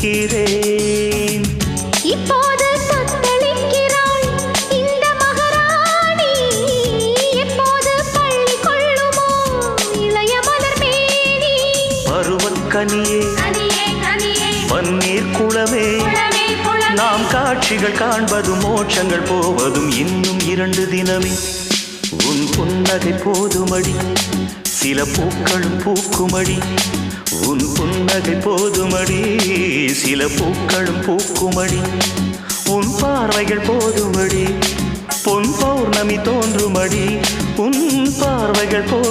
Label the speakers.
Speaker 1: நிற்கிறேன்.
Speaker 2: இப்போது தத்தளிக்கிறாள் இந்த மகாராணி. எப்போது பள்ளி கொள்ளுமோ இளைய மலர் மேனி?
Speaker 1: பருவக்கனியே பன்னீர் குளமே, நாம் காட்சிகள் காண்பதும் மோட்சங்கள் போவதும் இன்னும் 2 தினமே. உன் புன்னகை போதுமடி, சில பூக்களும் பூக்குமடி. உன் புன்னகை போதுமடி, சில பூக்களும் பூக்குமடி. உன் பார்வைகள் போதுமடி, பொன் பௌர்ணமி தோன்றுமடி. உன் பார்வைகள் போது